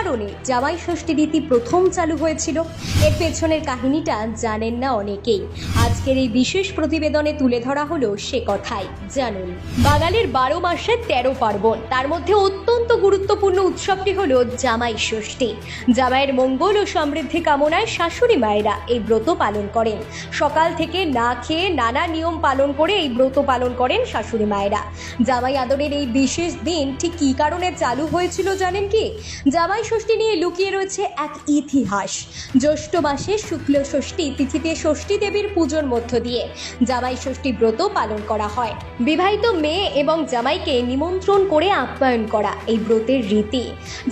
কারণে জামাই ষষ্ঠী রীতি প্রথম চালু হয়েছিল? এর পেছনের কাহিনীটা জানেন না অনেকেই। আজকের এই বিশেষ প্রতিবেদনে তুলে ধরা হলো সে কথাই। জানুন, বাঙালির 12 মাসে 13 পার্বণ, তার মধ্যে অত্যন্ত গুরুত্বপূর্ণ উৎসবটি হলো জামাই ষষ্ঠী। জামাইয়ের মঙ্গল ও সমৃদ্ধি কামনায় শাশুড়ি মায়েরা এই ব্রত পালন করেন। সকাল থেকে না খেয়ে নানা নিয়ম পালন করে এই ব্রত পালন করেন শাশুড়ি মায়েরা। জামাই আদরের এই বিশেষ দিন ঠিক কী কারণে চালু হয়েছিল জানেন কি? জামাই ষষ্ঠী নিয়ে লুকিয়ে রয়েছে এক ইতিহাস। জ্যৈষ্ঠ মাসে শুক্ল ষষ্ঠী তিথিতে ষষ্ঠী দেবীর পুজোর মধ্য দিয়ে জামাই ষষ্ঠী ব্রত পালন করা হয়। বিবাহিত মেয়ে এবং জামাইকে নিমন্ত্রণ করে আপ্যায়ন করা এই ব্রতের রীতি।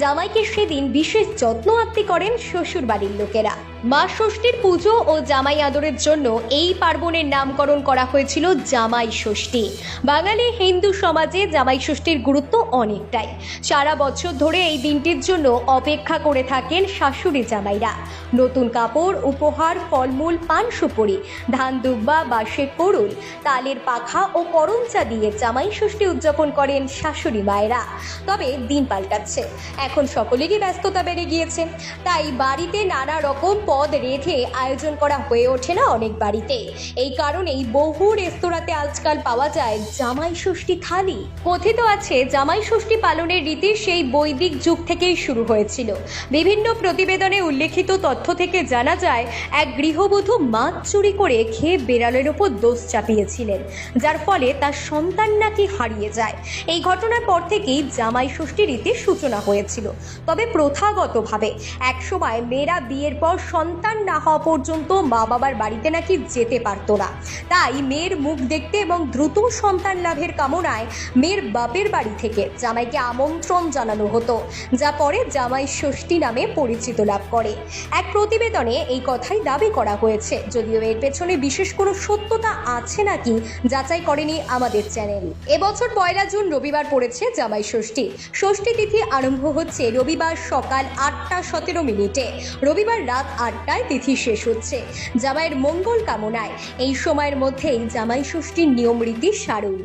জামাইকে সেদিন বিশেষ যত্ন আত্তি করেন শ্বশুর বাড়ির লোকেরা। মা ষষ্ঠীর পুজো ও জামাই আদরের জন্য এই পার্বণের নামকরণ করা হয়েছিল জামাই ষষ্ঠী। বাঙালি হিন্দু সমাজে জামাই ষষ্ঠীর গুরুত্ব অনেকটাই। সারা বছর ধরে এই দিনটির জন্য অপেক্ষা করে থাকেন শাশুড়ি জামাইরা। নতুন কাপড়, উপহার, ফলমূল, পান সুপুরি, ধান দুব্বা, বাঁশের কোড়ুল, তালের পাখা ও করমচা দিয়ে জামাই ষষ্ঠী উদযাপন করেন শাশুড়ি মায়েরা। তবে দিন পাল্টাচ্ছে, এখন সকলেরই ব্যস্ততা বেড়ে গিয়েছে, তাই বাড়িতে নানা রকম পদ রেঁধে আয়োজন করা হয়ে ওঠে না অনেক বাড়িতে। এই কারণেই বহু রেস্তোরাঁতে আজকাল পাওয়া যায় জামাই ষষ্ঠী থালি। কথিত আছে জামাই ষষ্ঠী পালনের রীতি সেই বৈদিক যুগ থেকেই শুরু হয়েছিল। বিভিন্ন প্রতিবেদনে উল্লেখিত তথ্য থেকে জানা যায় এক গৃহবধূ মাছ চুরি করে খেয়ে বেড়ালের ওপর দোষ চাপিয়েছিলেন, যার ফলে তার সন্তান নাকি হারিয়ে যায়। এই ঘটনার পর থেকেই জামাই ষষ্ঠী রীতির সূচনা হয়েছিল। তবে প্রথাগতভাবে একসময় মেয়েরা বিয়ের পর সন্তান না হওয়া পর্যন্ত মা বাবার বাড়িতে নাকি যেতে পারতো না। তাই মেয়ের মুখ দেখতে এবং দ্রুত সন্তান লাভের কামনায় মেয়ের বাপের বাড়ি থেকে জামাইকে আমন্ত্রণ জানানো হতো, যা পরে জামাই ষষ্ঠী নামে পরিচিত লাভ করে। এক প্রতিবেদনে এই কথাই দাবি করা হয়েছে, যদিও এর পেছনে বিশেষ কোনো সত্যতা আছে নাকি যাচাই করেনি আমাদের চ্যানেল। এবছর 1 জুন রবিবার পড়েছে জামাই ষষ্ঠী। ষষ্ঠী তিথি আরম্ভ হচ্ছে রবিবার সকাল 8:17 রবিবার রাত 8টায় তিথি শেষ হচ্ছে জামাইয়ের মঙ্গল কামনায়। এই সময়ের মধ্যেই জামাই ষষ্ঠীর নিয়ম রীতি সারুন।